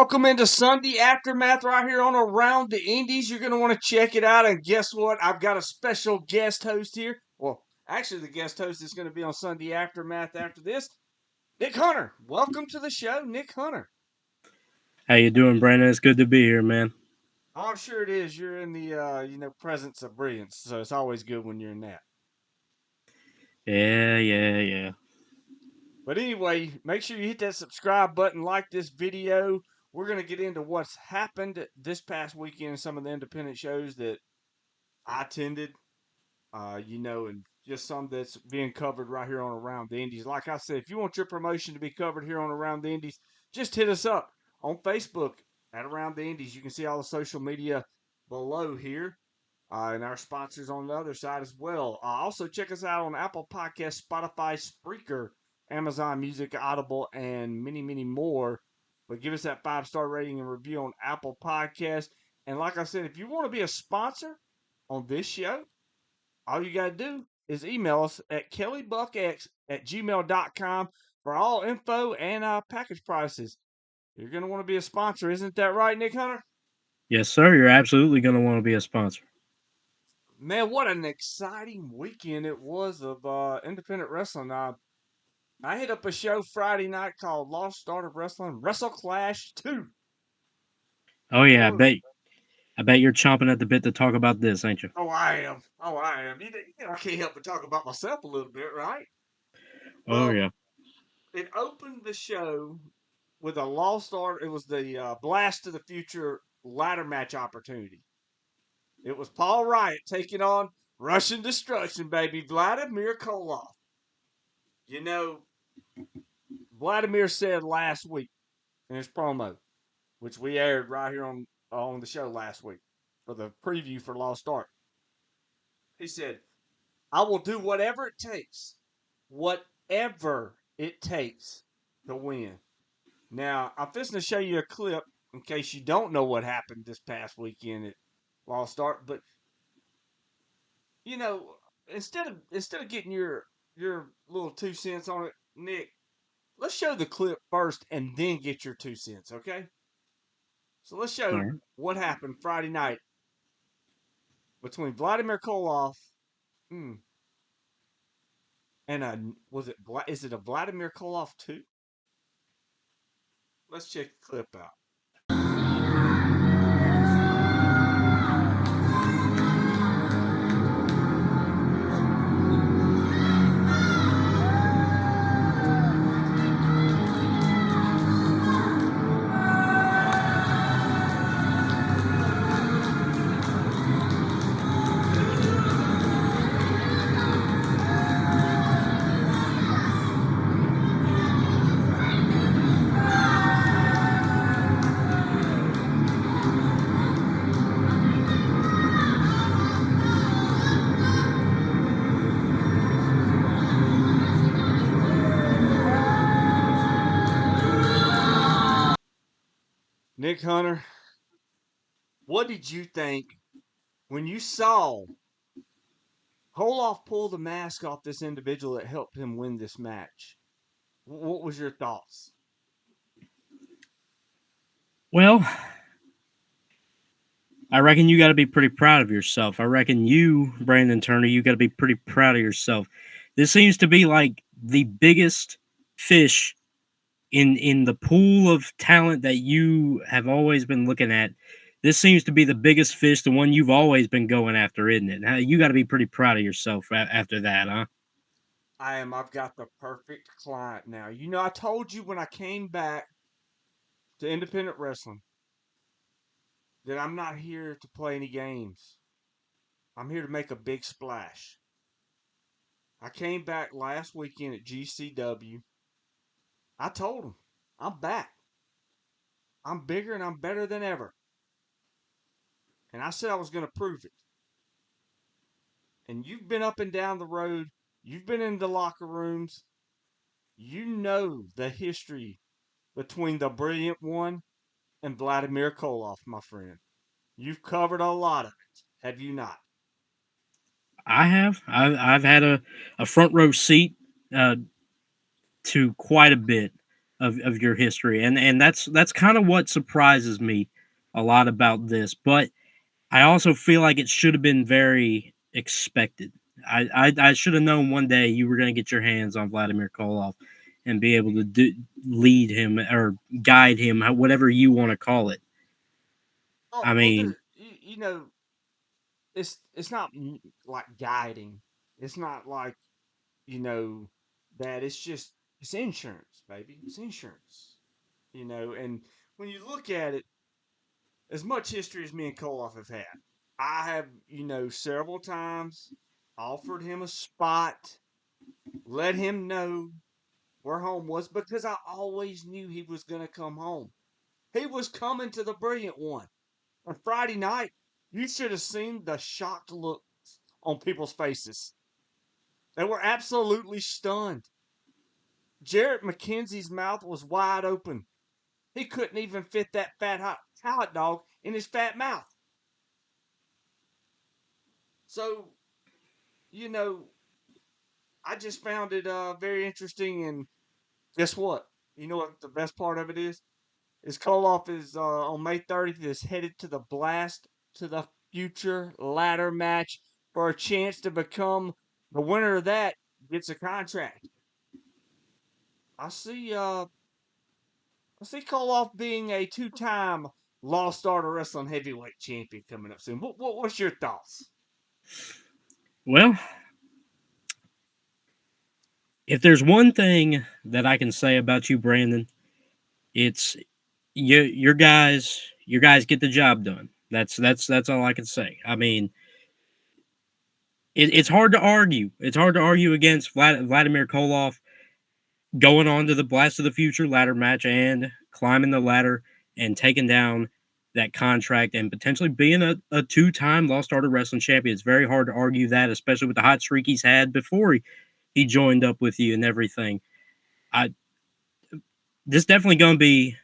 Welcome into Sunday Aftermath right here on Around the Indies. You're going to want to check it out. And guess what? I've got a special guest host here. Well, actually, the guest host is going to be on Sunday Aftermath after this. Nick Hunter. Welcome to the show, Nick Hunter. How you doing, Brandon? It's good to be here, man. Oh, I'm sure it is. You're in the presence of brilliance. So it's always good when you're in that. Yeah. But anyway, make sure you hit that subscribe button, like this video. We're going to get into what's happened this past weekend, some of the independent shows that I attended, and just some that's being covered right here on Around the Indies. Like I said, if you want your promotion to be covered here on Around the Indies, just hit us up on Facebook at Around the Indies. You can see all the social media below here. And our sponsors on the other side as well. Also, check us out on Apple Podcasts, Spotify, Spreaker, Amazon Music, Audible, and many more. But give us that 5-star rating and review on Apple Podcasts. And like I said, if you want to be a sponsor on this show, all you got to do is email us at kellybuckx@gmail.com for all info and package prices. You're going to want to be a sponsor, isn't that right, Nick Hunter? Yes, sir. You're absolutely going to want to be a sponsor. Man, what an exciting weekend it was of independent wrestling. I hit up a show Friday night called Lost Art of Wrestling Wrestle Clash 2. Oh yeah, Boy, I bet you're chomping at the bit to talk about this, ain't you? oh, I am. Oh, I am. I can't help but talk about myself a little bit, right? Oh Well, yeah. it opened the show with a Lost Art. It was the Blast to the Future ladder match opportunity. It was Paul Riot taking on Russian Destruction, baby, Vladimir Koloff. You know, Vladimir said last week in his promo, which we aired right here on the show last week for the preview for Lost Art. He said, "I will do whatever it takes to win." Now, I'm fixing to show you a clip in case you don't know what happened this past weekend at Lost Art. But you know, instead of getting your little 2 cents on it, Nick, let's show the clip first and then get your 2 cents, okay? So let's All show right. what happened Friday night between Vladimir Koloff mm, and is it a Vladimir Koloff 2? Let's check the clip out. Nick Hunter, what did you think when you saw Koloff pull the mask off this individual that helped him win this match? What was your thoughts? Well, I reckon you got to be pretty proud of yourself. I reckon you, Brandon Turner, you got to be pretty proud of yourself. This seems to be like the biggest fish in the pool of talent that you have always been looking at. This seems to be the biggest fish, the one you've always been going after, isn't it? Now, you got to be pretty proud of yourself after that, huh? I am. I've got the perfect client now. You know, I told you when I came back to independent wrestling that I'm not here to play any games. I'm here to make a big splash. I came back last weekend at GCW. I told them, I'm back. I'm bigger and I'm better than ever. And I said I was going to prove it. And you've been up and down the road. You've been in the locker rooms. You know the history between the brilliant one and Vladimir Koloff, my friend. You've covered a lot of it, have you not? I have. I've had a front row seat uh, to quite a bit of your history, and that's kind of what surprises me a lot about this. But I also feel like it should have been very expected. I should have known one day you were going to get your hands on Vladimir Koloff and be able to lead him or guide him, whatever you want to call it. I Well, mean, you know, it's not like guiding. It's not like you know that. It's just it's insurance, baby. It's insurance. And when you look at it, as much history as me and Koloff have had, I have several times offered him a spot, let him know where home was because I always knew he was going to come home. He was coming to the Brilliant One. On Friday night, you should have seen the shocked look on people's faces. They were absolutely stunned. Jarrett McKenzie's mouth was wide open. He couldn't even fit that fat hot dog in his fat mouth. So, you know, I just found it very interesting. And guess what? You know what the best part of it is? Is Koloff is on May 30th is headed to the Blast to the Future ladder match for a chance to become the winner of that gets a contract. I see I see Koloff being a two-time Lost Art of Wrestling heavyweight champion coming up soon. What's your thoughts? well, if there's one thing that I can say about you, Brandon, it's your guys get the job done. That's all I can say. I mean, it's hard to argue. It's hard to argue against Vladimir Koloff going on to the Blast of the Future ladder match and climbing the ladder and taking down that contract and potentially being a two-time Lost Art of Wrestling champion. It's very hard to argue that, especially with the hot streak he's had before he joined up with you and everything. I This definitely going to be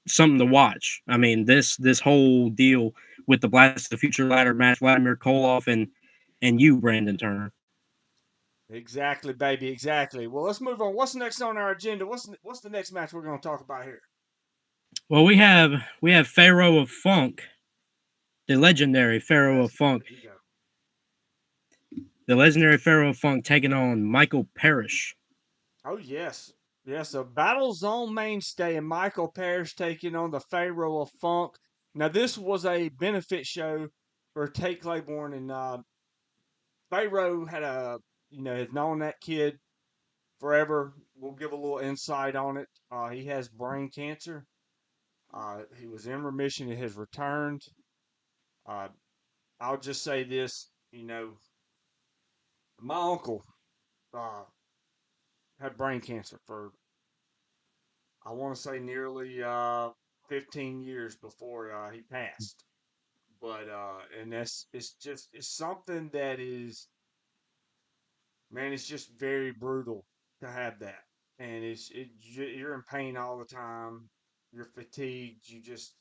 something to watch. I mean, this whole deal with the Blast of the Future ladder match, Vladimir Koloff and you, Brandon Turner. Exactly, baby, exactly. Well, let's move on. What's next on our agenda? What's the next match we're going to talk about here? Well, we have Pharaoh of Funk, the legendary Pharaoh of Yes, Funk, there you go. the legendary Pharaoh of Funk taking on Michael Parrish. Oh yes, yes. A Battle Zone mainstay and Michael Parrish taking on the Pharaoh of Funk. Now this was a benefit show for Tate Claiborne, and Pharaoh had has known that kid forever. We'll give a little insight on it. He has brain cancer. He was in remission. It has returned. Uh, I'll just say this. My uncle uh, had brain cancer for I want to say nearly 15 years before he passed. But and that's it's something that is man, it's just very brutal to have that, and you're in pain all the time. You're fatigued. You just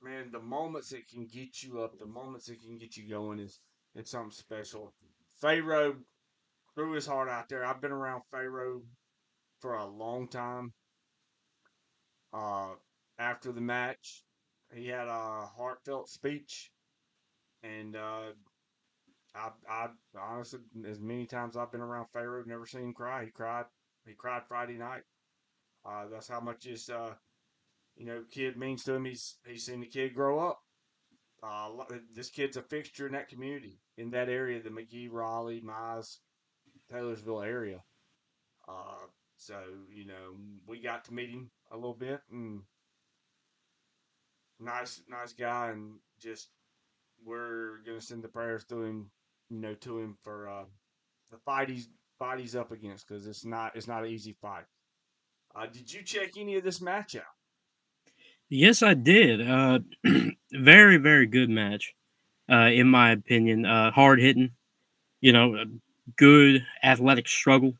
man, the moments it can get you up, the moments it can get you going is it's something special. Pharaoh threw his heart out there. I've been around Pharaoh for a long time. Uh, After the match, he had a heartfelt speech, and I honestly, as many times I've been around Pharaoh, never seen him cry. He cried. He cried Friday night. That's how much his kid means to him. He's seen the kid grow up. This kid's a fixture in that community, in that area, the McGee, Raleigh, Mize, Taylorsville area. Uh, so we got to meet him a little bit, and nice guy, and just we're gonna send the prayers to him, to him for the fight he's up against because it's not an easy fight. Did you check any of this match out? Yes, I did. Very very good match, in my opinion. Hard hitting, a good athletic struggle.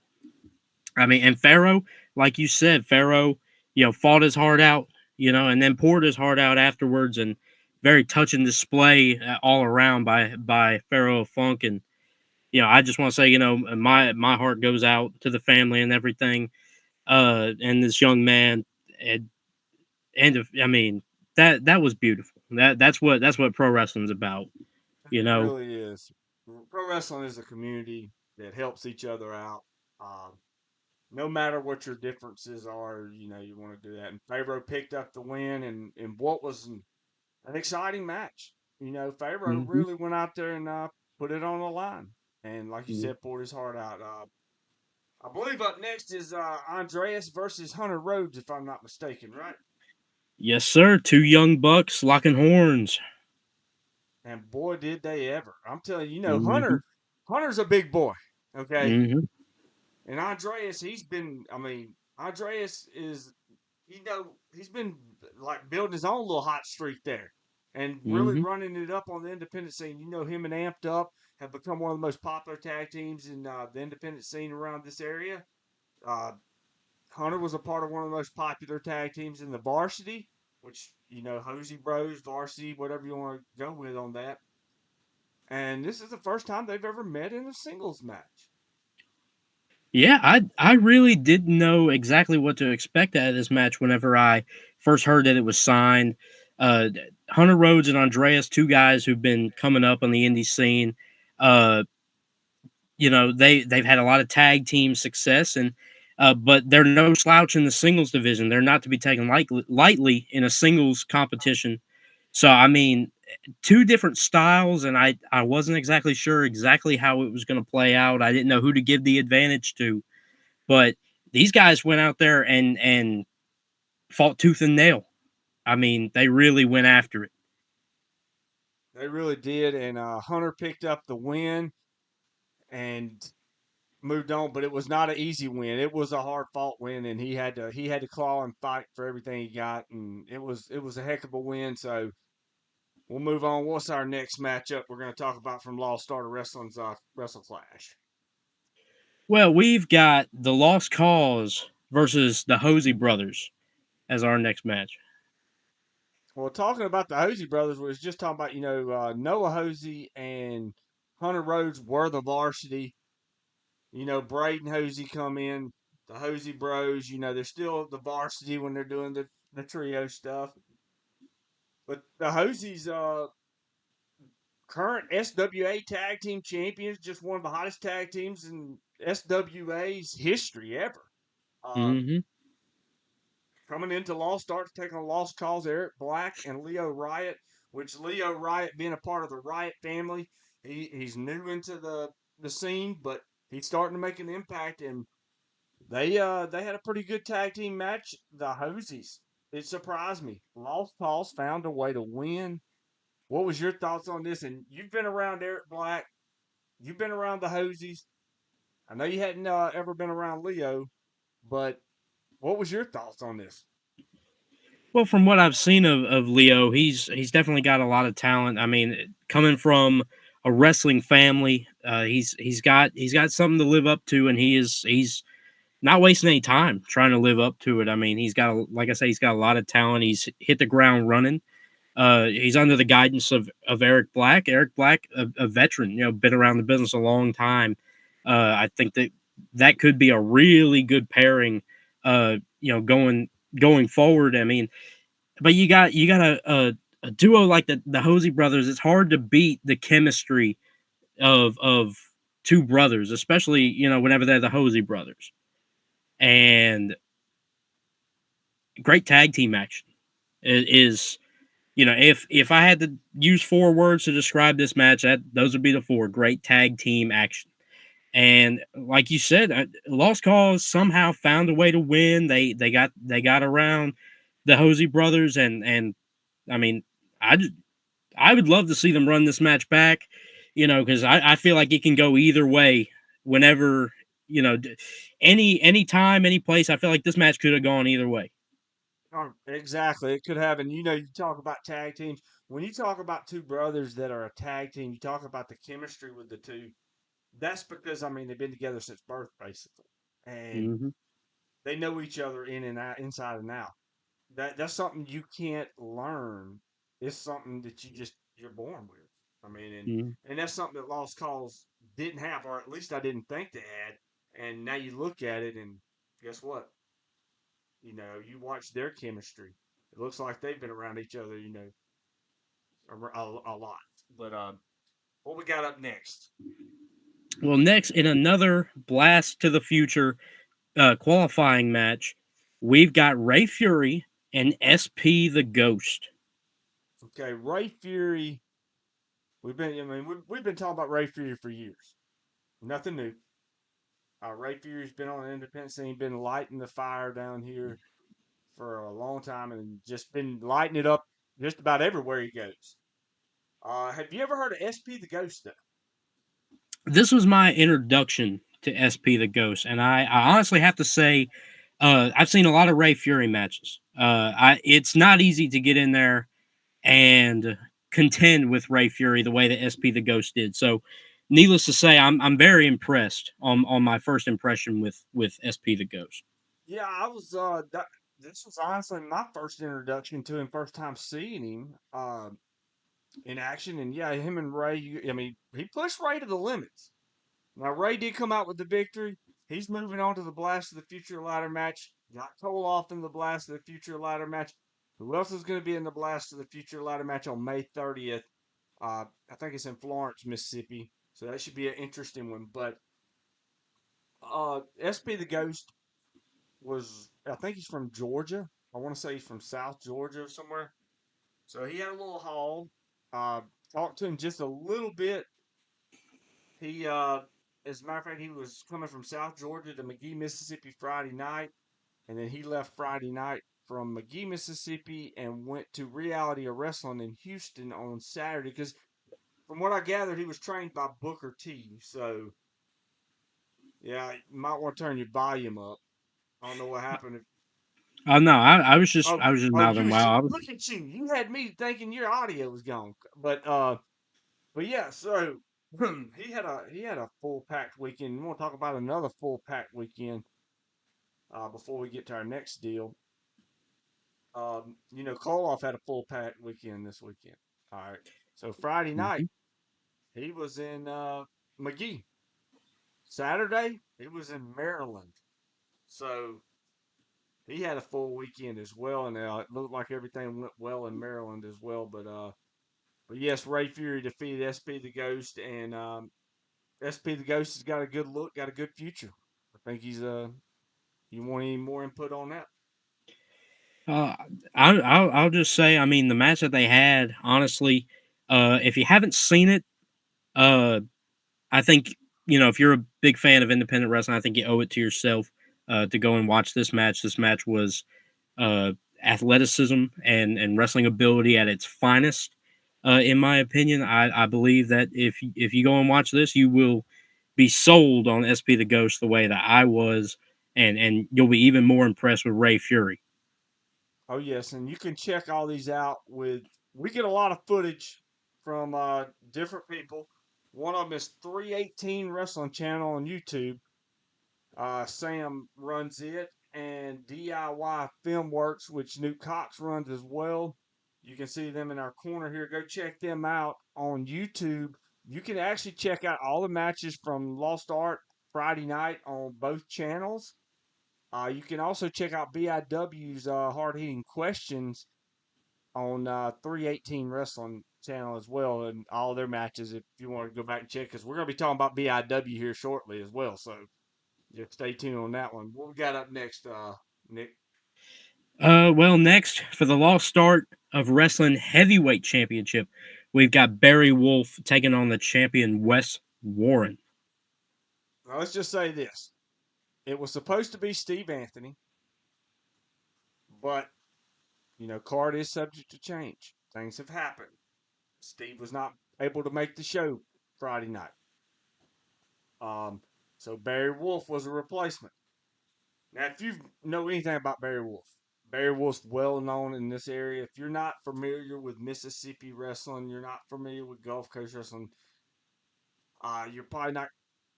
I mean, and Pharaoh, like you said, Pharaoh, fought his heart out, and then poured his heart out afterwards, and very touching display all around by Pharaoh of Funk. And I just want to say, my heart goes out to the family and everything. and this young man, and I mean that was beautiful. That's what pro wrestling's about. You It know. really is. Pro wrestling is a community that helps each other out. Um, no matter what your differences are, you want to do that. And Pharaoh picked up the win in what was an exciting match. Pharaoh Hmm. really went out there and put it on the line. And like you Hmm. said, poured his heart out. I believe up next is Andreas versus Hunter Rhodes, if I'm not mistaken, right? Yes, sir. Two young bucks locking horns. And boy, did they ever! I'm telling you, Hmm. Hunter's a big boy, okay. Hmm. And Andreas, he's been. I mean, Andreas is. He's been like building his own little hot streak there, and really Hmm. running it up on the independent scene. Him and Amped Up have become one of the most popular tag teams in the independent scene around this area. Uh, Hunter was a part of one of the most popular tag teams in the varsity, which Hosey Bros, varsity, whatever you want to go with on that. And this is the first time they've ever met in a singles match. Yeah, I really didn't know exactly what to expect out of this match whenever I first heard that it was signed. Uh, Hunter Rhodes and Andreas, two guys who've been coming up on the indie scene. Uh, they've had a lot of tag team success, and but they're no slouch in the singles division. They're not to be taken lightly in a singles competition. So I mean, two different styles, and I wasn't exactly sure exactly how it was going to play out. I didn't know who to give the advantage to, but these guys went out there and fought tooth and nail. I mean, they really went after it. They really did, and Hunter picked up the win and moved on. But it was not an easy win. It was a hard fought win, and he had to claw and fight for everything he got, and it was a heck of a win. So we'll move on. What's our next matchup? We're going to talk about from Law Starter Wrestling's Wrestle Clash. Well, we've got the Lost Cause versus the Hosey Brothers as our next match. Well, talking about the Hosey brothers, we was just talking about Noah Hosey and Hunter Rhodes were the varsity. Braden Hosey come in, the Hosey Bros. They're still the varsity when they're doing the trio stuff. But the Hoseys, current SWA tag team champions, just one of the hottest tag teams in SWA's history ever. Uh, Hmm. Coming into Lost Start taking a Lost Cause, Eric Black and Leo Riot, which Leo Riot being a part of the Riot family, he's new into the scene, but he's starting to make an impact. And they had a pretty good tag team match. The Hosies, it surprised me. Lost Cause found a way to win. What was your thoughts on this? And you've been around Eric Black, you've been around the Hosies. I know you hadn't ever been around Leo, but what was your thoughts on this? Well, from what I've seen of Leo, he's definitely got a lot of talent. I mean, coming from a wrestling family, he's got something to live up to, and he's not wasting any time trying to live up to it. I mean, like I say, he's got a lot of talent. He's hit the ground running. He's under the guidance of Eric Black. Eric Black, a veteran, been around the business a long time. I think that could be a really good pairing. Going forward. I mean, but you got a duo like the Hosey brothers. It's hard to beat the chemistry of two brothers, especially whenever they're the Hosey brothers. And great tag team action is if I had to use four words to describe this match, that those would be the four: great tag team action. And like you said, Lost Cause somehow found a way to win. They got around the Hosey brothers, and I mean, I just, I would love to see them run this match back, because I feel like it can go either way whenever, any time, any place. I feel like this match could have gone either way. Oh, exactly. It could have. And you talk about tag teams. When you talk about two brothers that are a tag team, you talk about the chemistry with the two. That's because, I mean, they've been together since birth, basically. And Hmm. they know each other in and out, inside and out. That's something you can't learn. It's something that you're born with. I mean, Hmm. and that's something that Lost Cause didn't have, or at least I didn't think they had. And now you look at it, and guess what? You watch their chemistry. It looks like they've been around each other, a lot. But what we got up next? Well, next, in another Blast to the Future qualifying match, we've got Ray Fury and SP the Ghost. Okay, Ray Fury. We've been talking about Ray Fury for years. Nothing new. Ray Fury's been on the independent scene, been lighting the fire down here for a long time, and just been lighting it up just about everywhere he goes. Have you ever heard of SP the Ghost though? This was my introduction to SP the Ghost, and I honestly have to say, I've seen a lot of Ray Fury matches. It's not easy to get in there and contend with Ray Fury the way that SP the Ghost did. So, needless to say, I'm very impressed on my first impression with SP the Ghost. Yeah, I was. This was honestly my first introduction to him, first time seeing him in action, and yeah, him and Ray. He pushed Ray to the limits. Now Ray did come out with the victory. He's moving on to the Blast of the Future ladder match. Got Cole off in the Blast of the Future ladder match. Who else is going to be in the Blast of the Future ladder match on May 30th? I think it's in Florence, Mississippi. So that should be an interesting one. But SP the Ghost I think he's from Georgia. I want to say he's from South Georgia or somewhere. So he had a little haul. Uh, Talked to him just a little bit. As a matter of fact, he was coming from South Georgia to McGee, Mississippi Friday night. And then he left Friday night from McGee, Mississippi and went to Reality of Wrestling in Houston on Saturday. Because from what I gathered, he was trained by Booker T. So, yeah, you might want to turn your volume up. I don't know what happened. Oh no, I was just You mouthing was wow. look at you. You had me thinking your audio was gone. But yeah, so he had a full packed weekend. We want to talk about another full packed weekend before we get to our next deal. Koloff had a full packed weekend this weekend. All right. So Friday night, Mhm. he was in McGee. Saturday, he was in Maryland. So he had a full weekend as well, and it looked like everything went well in Maryland as well. But yes, Ray Fury defeated SP the Ghost, and SP the Ghost has got a good look, got a good future. I think he's. You want any more input on that? Uh, I'll just say, I mean, the match that they had, honestly, if you haven't seen it, uh, I think if you're a big fan of independent wrestling, I think you owe it to yourself to go and watch this match. This match was uh, athleticism and wrestling ability at its finest. In my opinion, I believe that if you go and watch this, you will be sold on SP the Ghost the way that I was, and you'll be even more impressed with Ray Fury. Oh yes, and you can check all these out with. We get a lot of footage from different people. One of them is 318 Wrestling Channel on YouTube. Sam runs it, and DIY Filmworks, which Newt Cox runs as well. You can see them in our corner here. Go check them out on YouTube. You can actually check out all the matches from Lost Art Friday night on both channels. You can also check out BIW's Hard Hitting Questions on 318 Wrestling channel as well, and all their matches if you want to go back and check, because we're going to be talking about BIW here shortly as well. So just stay tuned on that one. What we got up next, Nick? Well, next for the lost start of wrestling heavyweight championship, we've got Barry Wolf taking on the champion Wes Warren. Now, let's just say this. It was supposed to be Steve Anthony, but, card is subject to change. Things have happened. Steve was not able to make the show Friday night. Um, so Barry Wolf was a replacement. Now, if you know anything about Barry Wolf's well known in this area. If you're not familiar with Mississippi wrestling, you're not familiar with Gulf Coast wrestling, you're probably not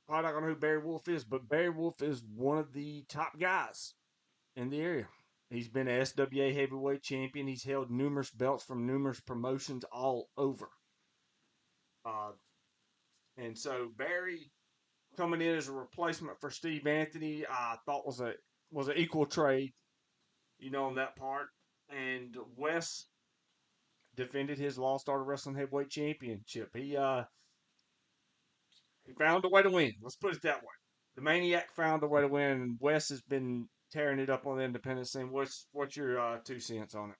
gonna know who Barry Wolf is. But Barry Wolf is one of the top guys in the area. He's been a SWA heavyweight champion. He's held numerous belts from numerous promotions all over. Uh, and so Barry coming in as a replacement for Steve Anthony, I thought was an equal trade. on that part. And Wes defended his Lost Art of Wrestling Heavyweight Championship. He found a way to win. Let's put it that way. The Maniac found a way to win, and Wes has been tearing it up on the independent scene. What's your 2 cents on it?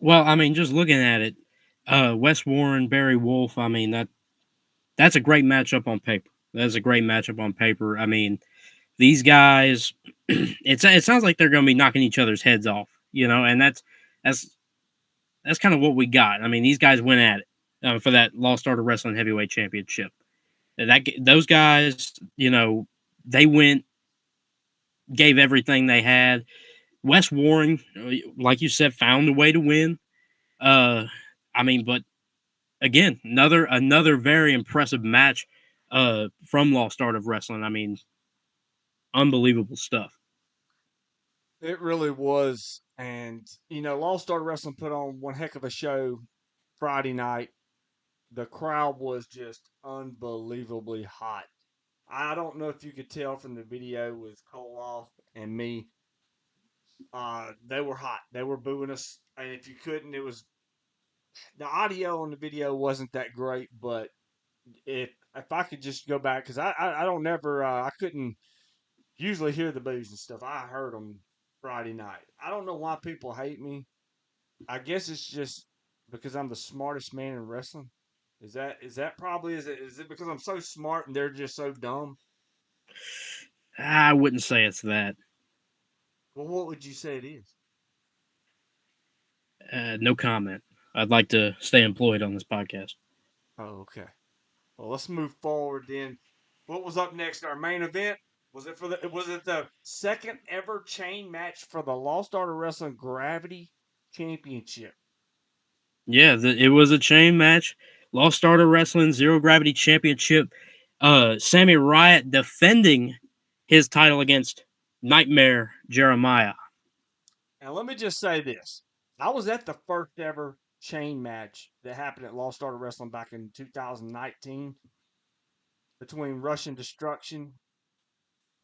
Well, I mean, just looking at it, Wes Warren, Barry Wolf. I mean, that's a great matchup on paper. That's a great matchup on paper. I mean, these guys, it sounds like they're going to be knocking each other's heads off, and that's that's kind of what we got. I mean, these guys went at it for that Lost Art of Wrestling Heavyweight Championship. Those guys, they went, gave everything they had. Wes Warren, like you said, found a way to win. Uh, I mean, but again, another very impressive match from Lost Art of Wrestling. I mean, unbelievable stuff. It really was. And, Lost Art of Wrestling put on one heck of a show Friday night. The crowd was just unbelievably hot. I don't know if you could tell from the video with Koloff and me. They were hot. They were booing us. And if you couldn't, it was the audio on the video wasn't that great. But if I could just go back, because I don't never, I couldn't usually hear the boos and stuff. I heard them Friday night. I don't know why people hate me. I guess it's just because I'm the smartest man in wrestling. Is that probably is it because I'm so smart and they're just so dumb? I wouldn't say it's that. Well, what would you say it is? No comment. I'd like to stay employed on this podcast. Oh, okay. Well, let's move forward then. What was up next? Our main event was it the second ever chain match for the Lost Art of Wrestling Gravity Championship? Yeah, it was a chain match. Lost Starter Wrestling Zero Gravity Championship. Sammy Riot defending his title against Nightmare Jeremiah. And let me just say this: I was at the first ever chain match that happened at Lost Art of Wrestling back in 2019 between Russian Destruction,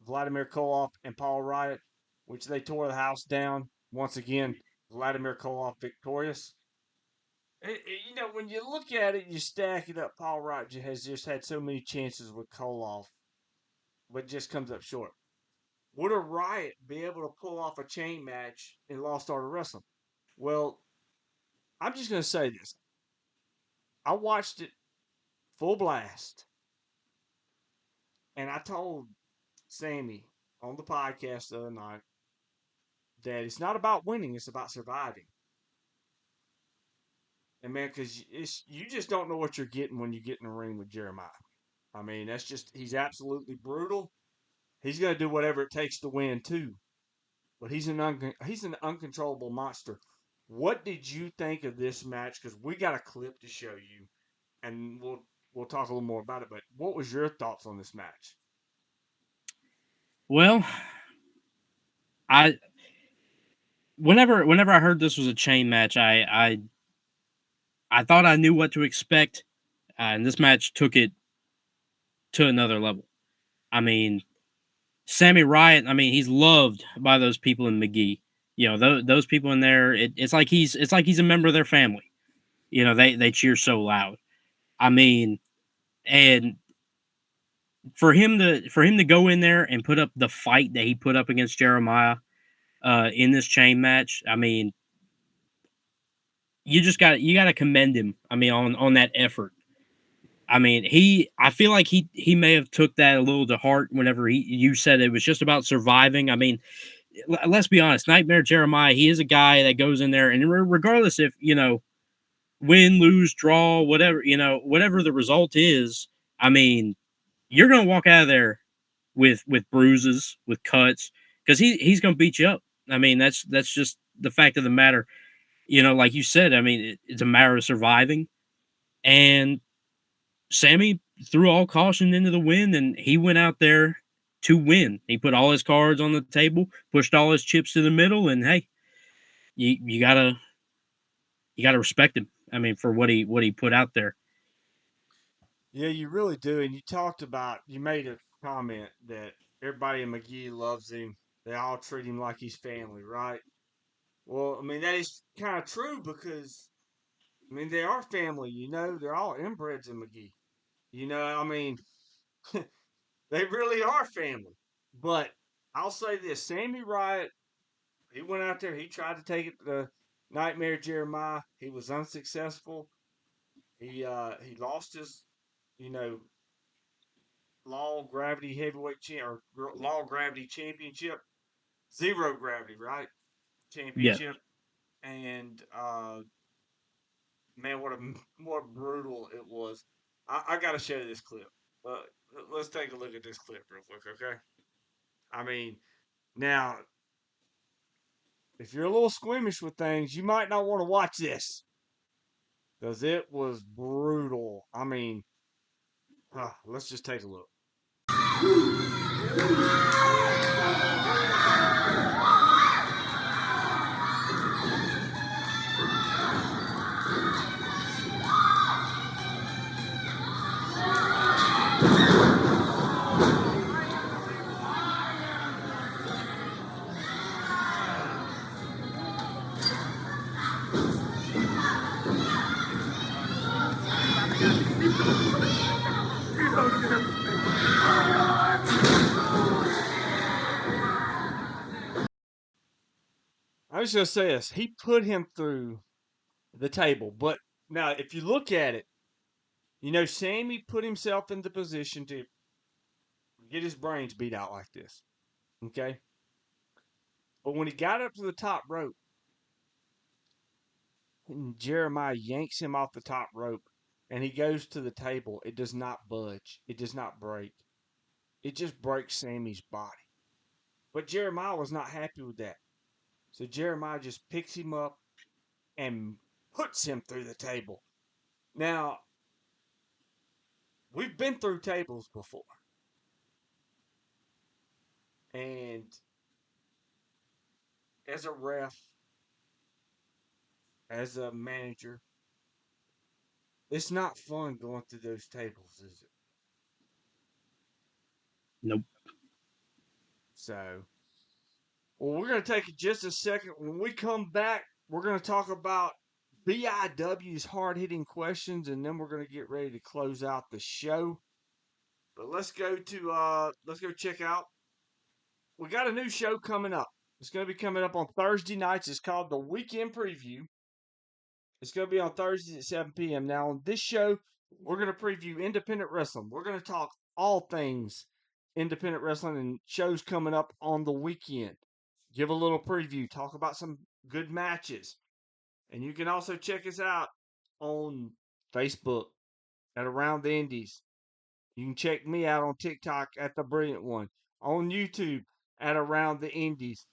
Vladimir Koloff, and Paul Riot, which they tore the house down. Once again, Vladimir Koloff victorious. When you look at it, you stack it up. Paul Riot has just had so many chances with Koloff, but just comes up short. Would a Riot be able to pull off a chain match in Lost Art of Wrestling? Well, I'm just going to say this. I watched it full blast, and I told Sammy on the podcast the other night that it's not about winning, it's about surviving. And man, because you just don't know what you're getting when you get in the ring with Jeremiah. I mean, he's absolutely brutal. He's going to do whatever it takes to win too. But he's an uncontrollable monster. What did you think of this match? Because we got a clip to show you, and we'll talk a little more about it. But what was your thoughts on this match? Well, I whenever I heard this was a chain match, I thought I knew what to expect, and this match took it to another level. I mean, Sammy Riot. I mean, he's loved by those people in McGee. Those people in there. It's like he's a member of their family. They cheer so loud. I mean, and for him to go in there and put up the fight that he put up against Jeremiah in this chain match, I mean, you got to commend him. I mean, on that effort. I mean, I feel like he may have took that a little to heart whenever you said it was just about surviving. I mean, let's be honest, Nightmare Jeremiah, he is a guy that goes in there and regardless if win, lose, draw, whatever whatever the result is, I mean, you're gonna walk out of there with bruises, with cuts, because he's gonna beat you up. I mean, that's just the fact of the matter. Like you said, I mean, it's a matter of surviving. And Sammy threw all caution into the wind, and he went out there to win. He put all his cards on the table, pushed all his chips to the middle, and hey, you gotta respect him. I mean, for what he put out there. Yeah, you really do. And you made a comment that everybody in McGee loves him. They all treat him like he's family, right? Well, I mean, that is kind of true because, I mean, they are family, you know? They're all inbreds in McGee. You know, I mean, they really are family. But I'll say this Sammy Riot, he went out there, he tried to take it to Nightmare Jeremiah. He was unsuccessful. He lost his, you know, Law Gravity Heavyweight or Law Gravity Championship. Zero Gravity, right? Yeah. Championship. And man, what brutal it was. I got to show you this clip. Uh, let's take a look at this clip real quick, okay? I mean, now if you're a little squeamish with things, you might not want to watch this because it was brutal. I mean, let's just take a look. I was just gonna say this. He put him through the table, but now if you look at it, you know, Sammy put himself in the position to get his brains beat out like this. Okay, but when he got up to the top rope, and Jeremiah yanks him off the top rope, and he goes to the table. It does not budge. It does not break. It just breaks Sammy's body. But Jeremiah was not happy with that. So Jeremiah just picks him up and puts him through the table. Now, we've been through tables before. And as a ref, as a manager, it's not fun going through those tables, is it? Nope. So, well, we're going to take just a second. When we come back, we're going to talk about BIW's hard hitting questions, and then we're going to get ready to close out the show. But let's go check out. We got a new show coming up. It's going to be coming up on Thursday nights. It's called the Weekend Preview. It's going to be on Thursdays at 7 p.m. Now, on this show, we're going to preview independent wrestling. We're going to talk all things independent wrestling and shows coming up on the weekend. Give a little preview, talk about some good matches. And you can also check us out on Facebook at Around the Indies. You can check me out on TikTok at The Brilliant One, on YouTube at Around the Indies.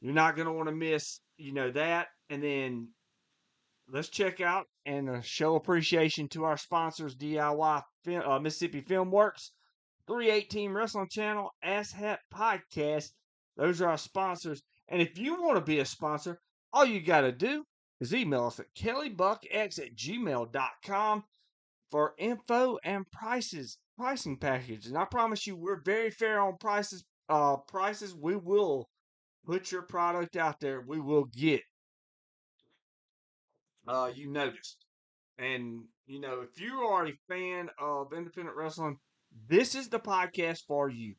You're not going to want to miss, that. And then let's check out and show appreciation to our sponsors, Mississippi Film Works, 318 Wrestling Channel, Asshat Podcast. Those are our sponsors. And if you want to be a sponsor, all you got to do is email us at kellybuckx@gmail.com for info and pricing packages. And I promise you, we're very fair on prices. We will put your product out there. We will get you noticed. And, if you are a fan of independent wrestling, this is the podcast for you.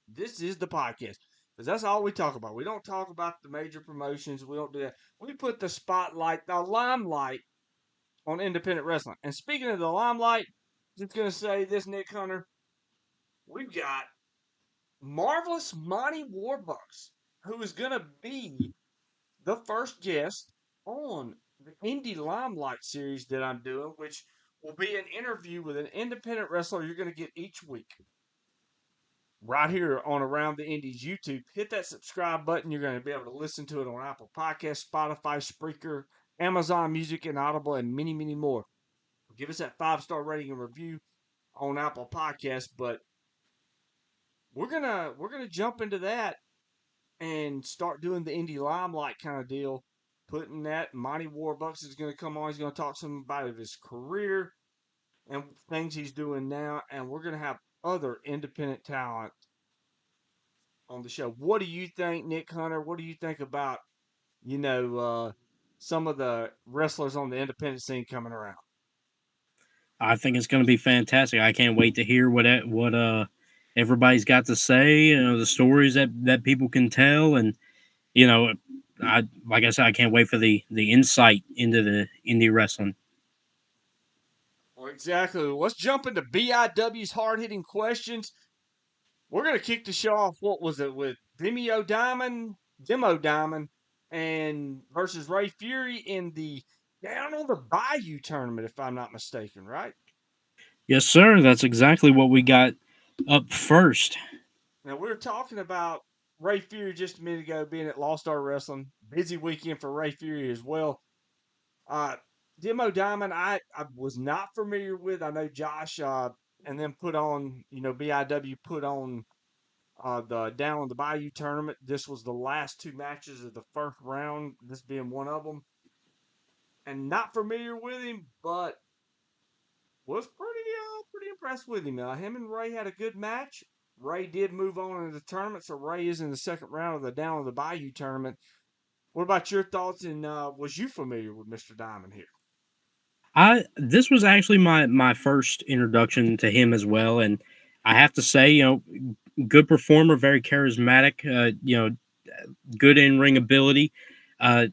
This is the podcast. Because that's all we talk about. We don't talk about the major promotions. We don't do that. We put the spotlight, the limelight on independent wrestling. And speaking of the limelight, just going to say this, Nick Hunter, we've got Marvelous Monty Warbucks, who is going to be the first guest on the Indie Limelight series that I'm doing, which will be an interview with an independent wrestler you're going to get each week right here on Around the Indies YouTube. Hit that subscribe button. You're going to be able to listen to it on Apple Podcasts, Spotify, Spreaker, Amazon Music, and Audible, and many, many more. Give us that 5-star rating and review on Apple Podcasts. But we're gonna jump into that and start doing the Indie Limelight kind of deal. Putting that, Monty Warbucks is going to come on. He's going to talk some about his career and things he's doing now. And we're going to have other independent talent on the show. What do you think, Nick Hunter? What do you think about you know some of the wrestlers on the independent scene coming around? I think it's going to be fantastic. I can't wait to hear what everybody's got to say. You know, the stories that people can tell, and you know, I like I said, I can't wait for the insight into the indie wrestling. Well, exactly. Let's jump into BIW's hard hitting questions. We're gonna kick the show off. What was it with Demo Diamond, and versus Ray Fury in the Down on the Bayou tournament, if I'm not mistaken, right? Yes, sir. That's exactly what we got up first. Now we were talking about Ray Fury just a minute ago being at Lost Star Wrestling. Busy weekend for Ray Fury as well. Uh, Demo Diamond, I was not familiar with. I know Josh and then put on, BIW put on the Down on the Bayou tournament. This was the last two matches of the first round, this being one of them. And not familiar with him, but was pretty impressed with him. Him and Ray had a good match. Ray did move on in the tournament, so Ray is in the second round of the Down on the Bayou tournament. What about your thoughts? And was you familiar with Mr. Diamond here? I This was actually my first introduction to him as well, and I have to say, you know, good performer, very charismatic. You know, good in ring ability. Uh,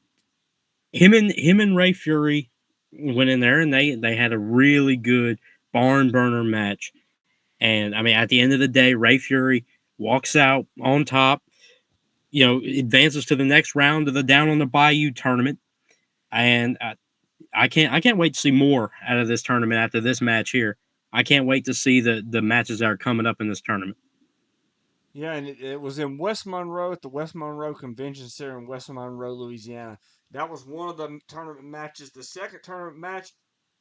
him and Ray Fury went in there and they had a really good barn burner match. And I mean, at the end of the day, Ray Fury walks out on top. You know, advances to the next round of the Down on the Bayou tournament, and I can't wait to see more out of this tournament after this match here. I can't wait to see the matches that are coming up in this tournament. Yeah, and it was in West Monroe at the West Monroe Convention Center in West Monroe, Louisiana. That was one of the tournament matches. The second tournament match,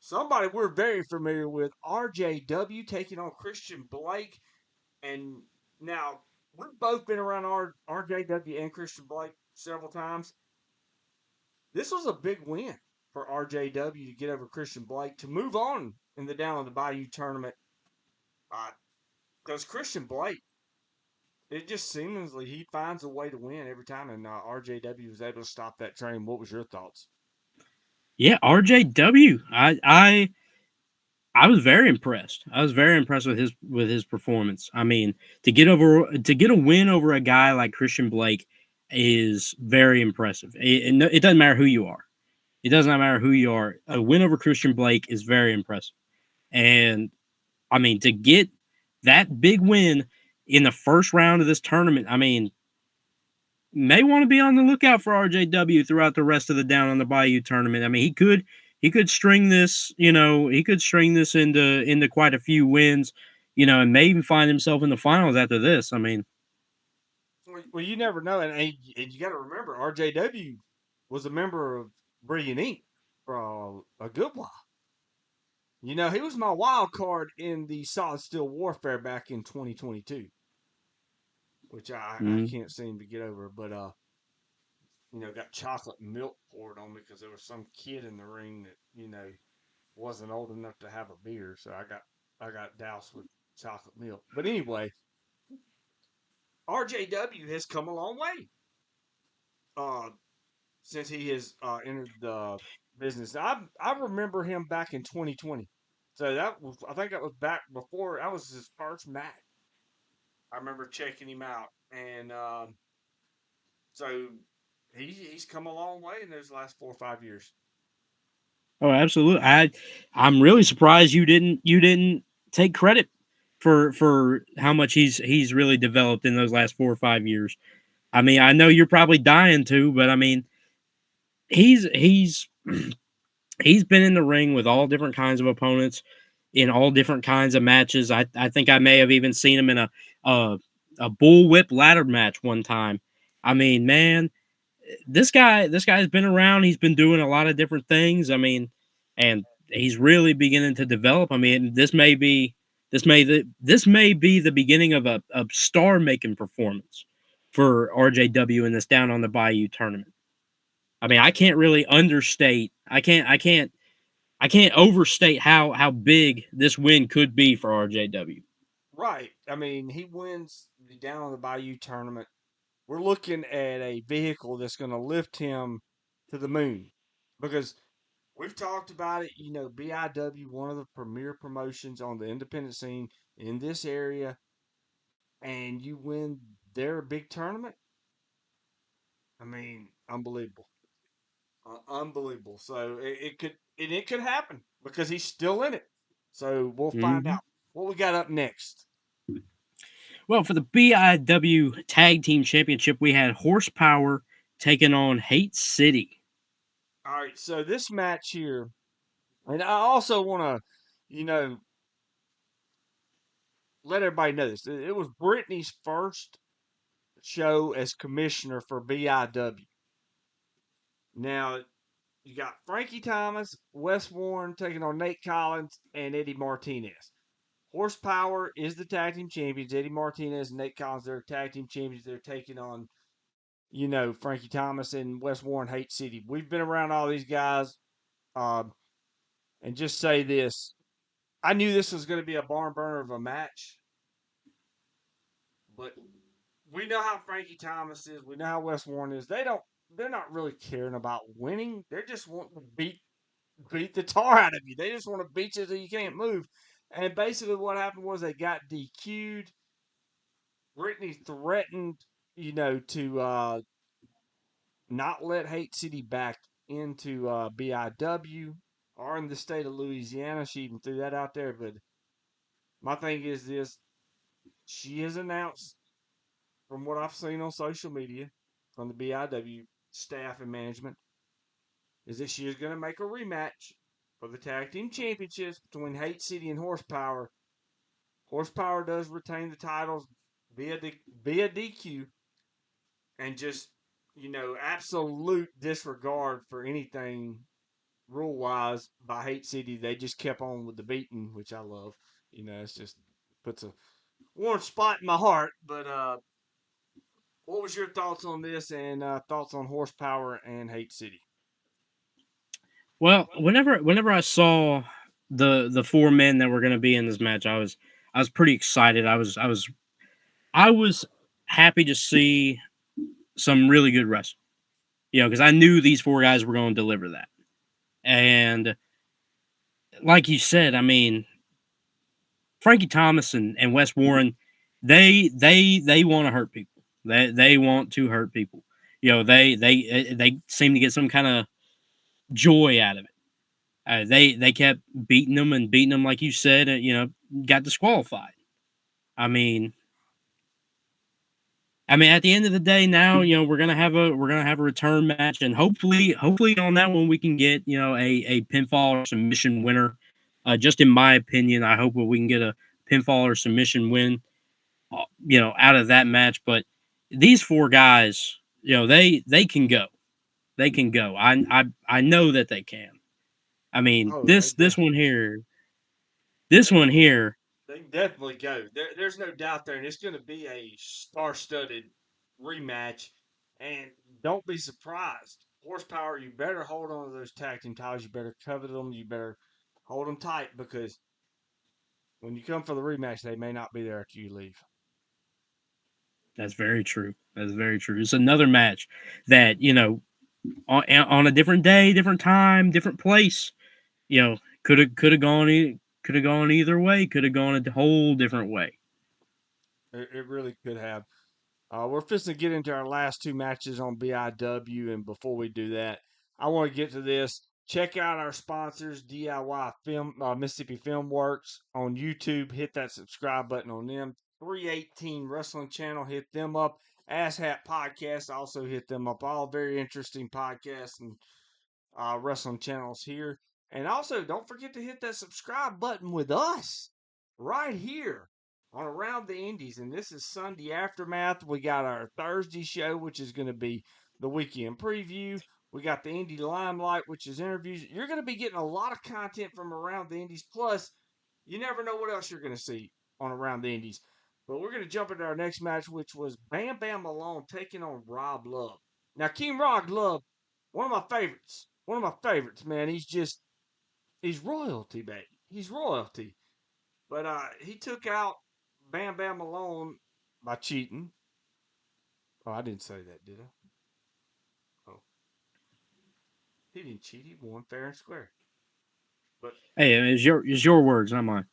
somebody we're very familiar with, RJW taking on Christian Blake. And now we've both been around RJW and Christian Blake several times. This was a big win for RJW to get over Christian Blake to move on in the Down on the Bayou tournament. Because Christian Blake, it just seemingly he finds a way to win every time, and RJW was able to stop that train. What was your thoughts? Yeah, RJW. I was very impressed. I was very impressed with his performance. I mean, to get a win over a guy like Christian Blake is very impressive. It doesn't matter who you are. It does not matter who you are. A win over Christian Blake is very impressive. And I mean, to get that big win in the first round of this tournament, I mean, may want to be on the lookout for RJW throughout the rest of the Down on the Bayou tournament. I mean, he could string this, you know, he could string this into quite a few wins, you know, and may even find himself in the finals after this. I mean, Well, you never know, and you got to remember RJW was a member of Brilliant Inc. for a good while. He was my wild card in the Solid Steel Warfare back in 2022, which I mm, can't seem to get over. But got chocolate milk poured on me because there was some kid in the ring that wasn't old enough to have a beer, so I got doused with chocolate milk. But anyway, RJW has come a long way uh, since he has entered the business. I remember him back in 2020, so I think that was back before that was his first match. I remember checking him out, and so he's come a long way in those last 4 or 5 years. oh, absolutely. I'm really surprised you didn't take credit for how much he's really developed in those last 4 or 5 years. I mean, I know you're probably dying to, but I mean, he's he's been in the ring with all different kinds of opponents in all different kinds of matches. I think I may have even seen him in a a bullwhip ladder match one time. I mean, man, this guy's been around. He's been doing a lot of different things. I mean, and he's really beginning to develop. I mean, this may be the beginning of a star making performance for RJW in this Down on the Bayou tournament. I mean, I can't really understate. I can't overstate how big this win could be for RJW. Right. I mean, he wins the Down on the Bayou tournament. We're looking at a vehicle that's going to lift him to the moon because we've talked about it. You know, BIW, one of the premier promotions on the independent scene in this area, and you win their big tournament. I mean, unbelievable. Unbelievable. So it could happen because he's still in it. So we'll find Hmm. out what we got up next. Well, for the BIW Tag Team Championship, we had Horsepower taking on Hate City. All right. So this match here, and I also want to, you know, let everybody know this. It was Brittany's first show as commissioner for BIW. Now you got Frankie Thomas, Wes Warren taking on Nate Collins and Eddie Martinez. Horsepower is the tag team champions. Eddie Martinez and Nate Collins, they're tag team champions. They're taking on, you know, Frankie Thomas and Wes Warren, Hate City. We've been around all these guys. Um, and just say this, I knew this was going to be a barn burner of a match, but we know how Frankie Thomas is. We know how Wes Warren is. They're not really caring about winning. They're just wanting to beat the tar out of you. They just want to beat you so you can't move. And basically, what happened was they got DQ'd. Brittany threatened, you know, to not let Hate City back into BIW or in the state of Louisiana. She even threw that out there. But my thing is this: she has announced, from what I've seen on social media, from the BIW staff and management, is that she is going to make a rematch for the tag team championships between Hate City and Horsepower. Horsepower does retain the titles via DQ, and just, you know, absolute disregard for anything rule wise by Hate City. They just kept on with the beating, which I love. You know, it's just puts a warm spot in my heart. But what was your thoughts on this and thoughts on Horsepower and Hate City? Well, whenever I saw the four men that were going to be in this match, I was pretty excited. I was happy to see some really good wrestling. You know, because I knew these four guys were going to deliver that. And like you said, I mean, Frankie Thomas and Wes Warren, they want to hurt people. They want to hurt people. You know, they seem to get some kind of joy out of it. They kept beating them like you said. You know, got disqualified. I mean, at the end of the day, now you know we're gonna have a return match, and hopefully on that one we can get a pinfall or submission winner. Just in my opinion, I hope that we can get a pinfall or submission win, out of that match. But these four guys, they can go, they can go. I know that they can. I mean, Oh, this they one here, they can definitely go. There's no doubt there, and it's going to be a star-studded rematch. And don't be surprised, Horsepower. You better hold on to those tag team titles. You better covet them. You better hold them tight because when you come for the rematch, they may not be there after you leave. that's very true. That's very true. It's another match that on a different day, different time, different place. Could have gone either way. Could have gone a whole different way. It really could have. We're fixing to get into our last two matches on BIW, and before we do that, I want to get to this. Check out our sponsors, DIY Film, Mississippi Film Works on YouTube. Hit that subscribe button on them. 318 Wrestling Channel, hit them up. Ass Hat Podcast, also hit them up. All very interesting podcasts and wrestling channels here. And also, don't forget to hit that subscribe button with us right here on Around the Indies. And this is Sunday Aftermath. We got our Thursday show, which is going to be the weekend preview. We got the Indie Limelight, which is interviews. You're going to be getting a lot of content from Around the Indies. Plus, you never know what else you're going to see on Around the Indies. But we're going to jump into our next match, which was Bam Bam Malone taking on Rob Love. Now, King Rob Love, one of my favorites. One of my favorites, man. He's royalty, baby. He's royalty. But he took out Bam Bam Malone by cheating. Oh, I didn't say that, did I? Oh, he didn't cheat. He won fair and square. But Hey, it's your words, not mine.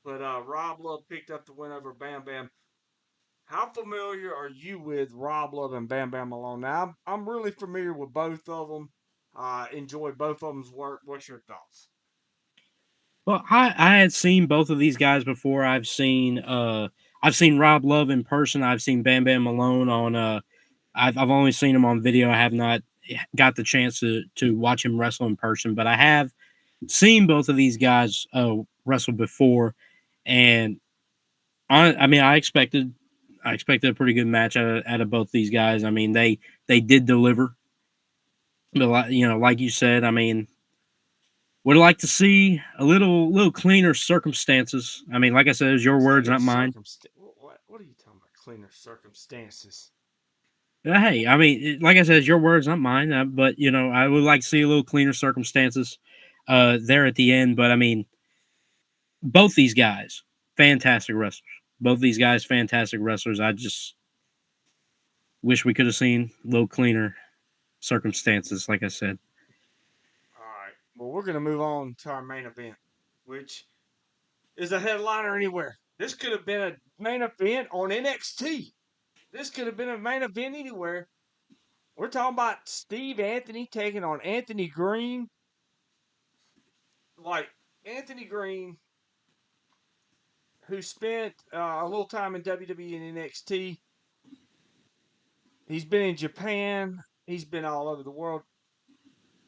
Rob Love picked up the win over Bam Bam. How familiar are you with Rob Love and Bam Bam Malone? Now, I'm really familiar with both of them. Enjoy both of them's work. What's your thoughts? Well, I had seen both of these guys before. I've seen Rob Love in person. I've seen Bam Bam Malone on I've only seen him on video. I have not got the chance to watch him wrestle in person, but I have seen both of these guys wrestle before, and I mean I expected a pretty good match out of both these guys. I mean they did deliver, but like you said, I mean would like to see a little cleaner circumstances. I mean, like I said, it's your words, Cleaner not mine. circumstance. What are you talking about? Cleaner circumstances. Hey, I mean, like I said, it's your words, not mine. But I would like to see a little cleaner circumstances there at the end. But I mean, both these guys, fantastic wrestlers. Both these guys, fantastic wrestlers. I just wish we could have seen a little cleaner circumstances, like I said. All right. Well, we're going to move on to our main event, which is a headliner anywhere. This could have been a main event on NXT. This could have been a main event anywhere. We're talking about Steve Anthony taking on Anthony Green. Like, Anthony Green, who spent a little time in WWE and NXT. He's been in Japan. He's been all over the world.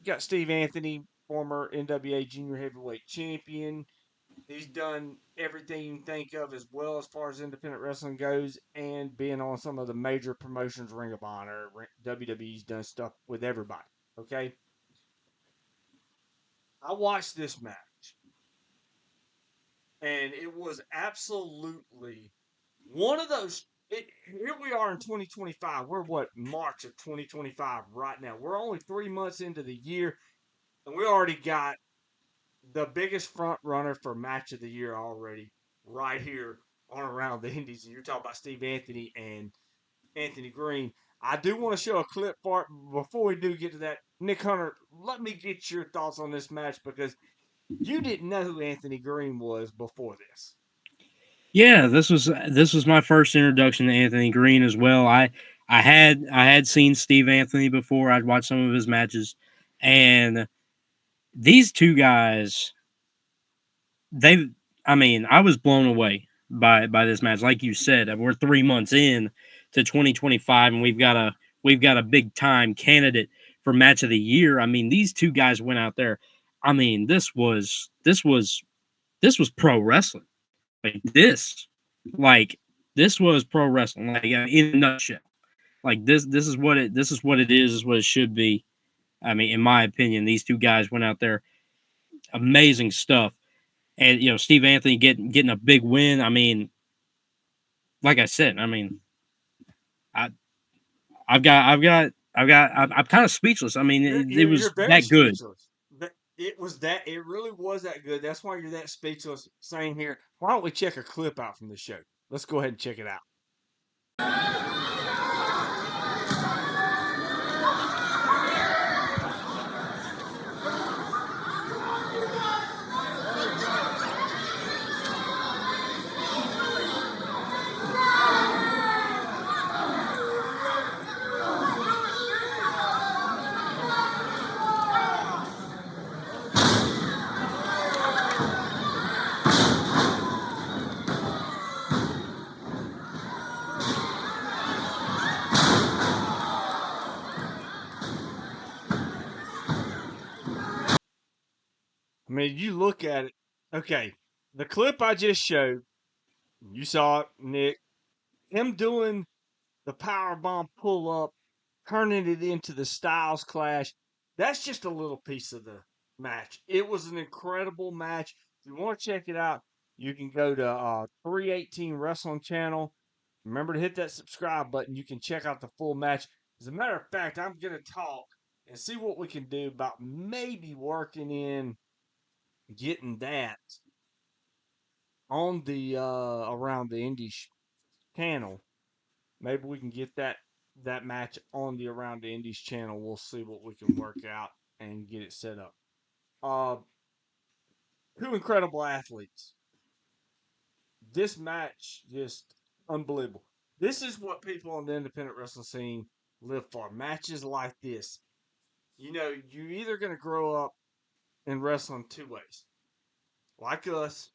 You got Steve Anthony, former NWA Junior Heavyweight Champion. He's done everything you can think of as well as far as independent wrestling goes, and being on some of the major promotions, Ring of Honor, WWE's done stuff with everybody. Okay, I watched this match, and it was absolutely one of those. Here we are in 2025. We're what, March of 2025 right now. We're only 3 months into the year, and we already got the biggest front runner for match of the year already right here on Around the Indies. And you're talking about Steve Anthony and Anthony Green. I do want to show a clip for it. Before we do get to that, Nick Hunter, let me get your thoughts on this match because you didn't know who Anthony Green was before this. Yeah, this was my first introduction to Anthony Green as well. I had seen Steve Anthony before. I'd watched some of his matches, and these two guys, they I mean, I was blown away by this match. Like you said, we're 3 months in to 2025, and we've got a big time candidate for match of the year. I mean, these two guys went out there. I mean, this was pro wrestling. Like this was pro wrestling. Like in a nutshell. Like this is what it is what it should be. I mean, in my opinion, these two guys went out there, amazing stuff. And Steve Anthony getting a big win. I mean, like I said, I mean, I I'm kind of speechless. I mean, You're it you're, was you're very that good. speechless. It really was that good. That's why you're that speechless. Saying here, why don't we check a clip out from the show? Let's go ahead and check it out. I mean, you look at it. Okay, the clip I just showed, you saw it, Nick. Him doing the power bomb pull up, turning it into the Styles Clash. That's just a little piece of the match. It was an incredible match. If you want to check it out, you can go to 318 Wrestling Channel. Remember to hit that subscribe button. You can check out the full match. As a matter of fact, I'm going to talk and see what we can do about maybe working in getting that on the Around the Indies channel. Maybe we can get that match on the Around the Indies channel. We'll see what we can work out and get it set up. Uh, Two incredible athletes. This match just unbelievable. This is what people on the independent wrestling scene live for. Matches like this. You know, you're either going to grow up in wrestling two ways. Like us,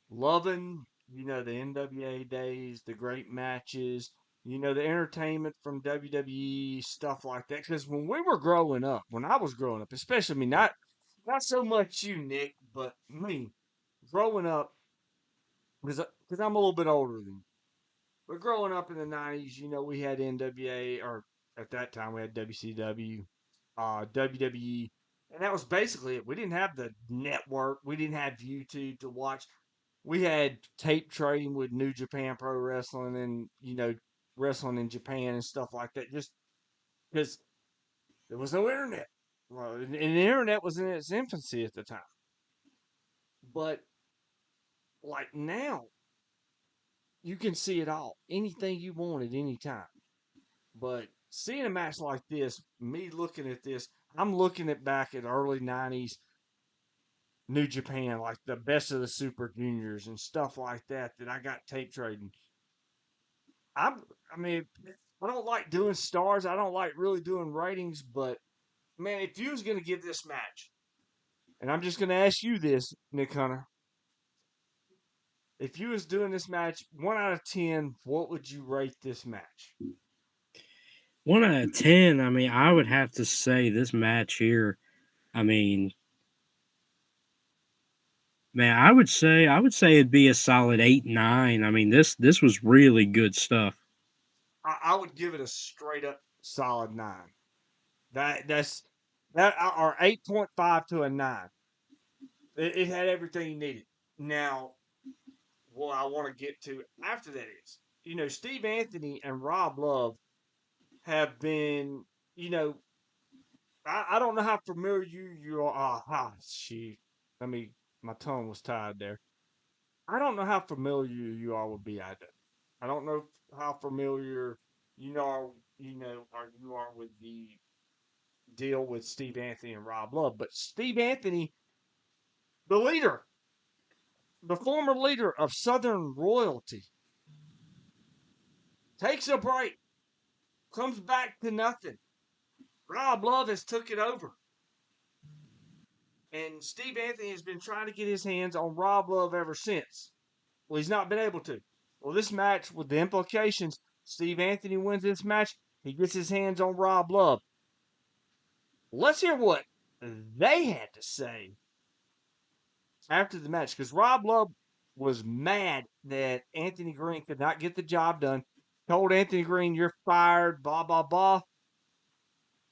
loving, the NWA days, the great matches, the entertainment from WWE, stuff like that. Because when we were growing up, when I was growing up, especially me, not so much you, Nick, but me, growing up, because I'm a little bit older than you. But growing up in the 90s, we had NWA, or at that time we had WCW, WWE, and that was basically it. We didn't have the network, we didn't have YouTube to watch. We had tape trading with New Japan Pro Wrestling and, wrestling in Japan and stuff like that, just because there was no internet. Well, and the internet was in its infancy at the time. But like now, you can see it all, anything you want at any time. But seeing a match like this, me looking at this, I'm looking at back at early 90s New Japan, like the best of the Super Juniors and stuff like that, that I got tape trading. I'm, I mean, I don't like doing stars. I don't like really doing ratings, but man, if you was going to give this match, and I'm just going to ask you this, Nick Hunter, if you was doing this match 1 out of 10, what would you rate this match? 1 out of 10. I mean, I would have to say this match here. I mean, man, I would say it'd be a solid 8, 9. I mean, this was really good stuff. I would give it a straight up solid 9. That's that or 8.5 to a 9. It had everything you needed. Now, what I want to get to after that is, Steve Anthony and Rob Love have been, you know, I don't know how familiar you are. Shoot. Let me, my tongue was tied there. I don't know how familiar you are with BIW. I don't know how familiar you are with the deal with Steve Anthony and Rob Love, but Steve Anthony, the leader, the former leader of Southern Royalty, takes a break, comes back to nothing. Rob Love has took it over. And Steve Anthony has been trying to get his hands on Rob Love ever since. Well, he's not been able to. Well, this match, with the implications, Steve Anthony wins this match. He gets his hands on Rob Love. Let's hear what they had to say after the match, because Rob Love was mad that Anthony Green could not get the job done. Told Anthony Green, "You're fired," blah, blah, blah.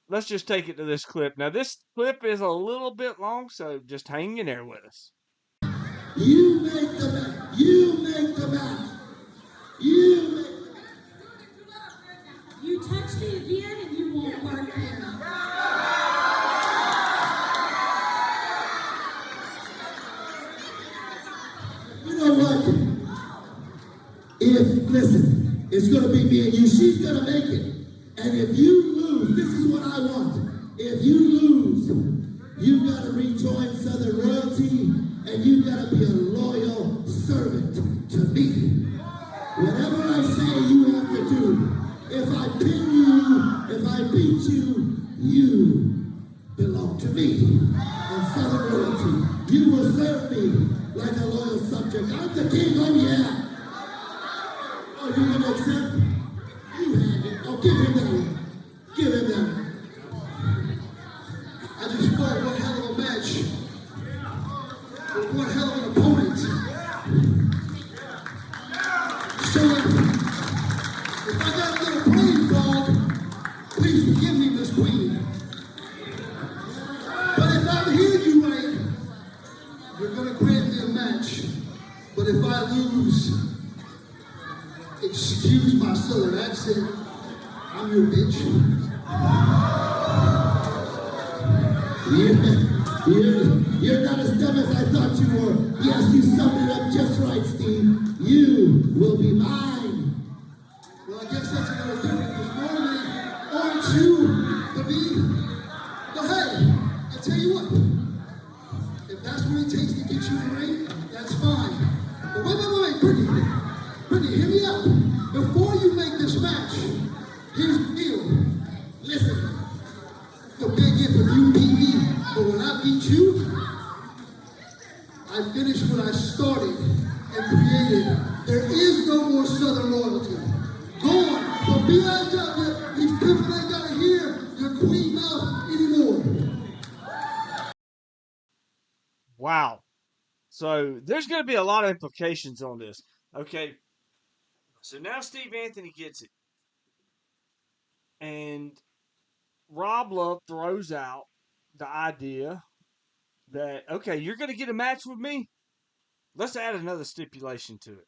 Let's just take it to this clip. Now, this clip is a little bit long, so just hang in there with us. You make the match. You make the match. You make. You touch me again and you won't work here. You know what? Listen, it's going to be me and you. She's going to make it. And if you lose, this is what I want. If you lose, you've got to rejoin Southern Royalty and you've got to be a loyal servant to me. Whatever I say, you have to do. If I pin you, if I beat you, you belong to me. And Southern Royalty, you will serve me like a loyal subject. I'm the king, oh yeah. Oh, you gonna accept? You have it. Oh, give him that one. Give him that one. I just fought one hell of a match with one hell of an opponent. So if I got a little praise dog, please forgive me, Miss Queen. But if I'm hearing you right, you're gonna grant me a match. But if I lose, excuse my southern accent, I'm your bitch. Yeah. You're not as dumb as I thought you were. Yes, you summed it up just right, Steve. You will be mine. Well, I guess that's a little different because normally, aren't you the bee? But hey, I tell you what, if that's what it takes to get you the ring, that's fine. But wait, Brittany, hear me out. Before you make this match, here's the deal. Listen, the big if you beat me, but when I beat you, I finished what I started and created. There is no more Southern loyalty. Gone. So BIW, these people ain't gotta hear your queen mouth anymore. Wow. So there's going to be a lot of implications on this. Okay. So now Steve Anthony gets it. And Rob Love throws out the idea that, okay, you're going to get a match with me. Let's add another stipulation to it.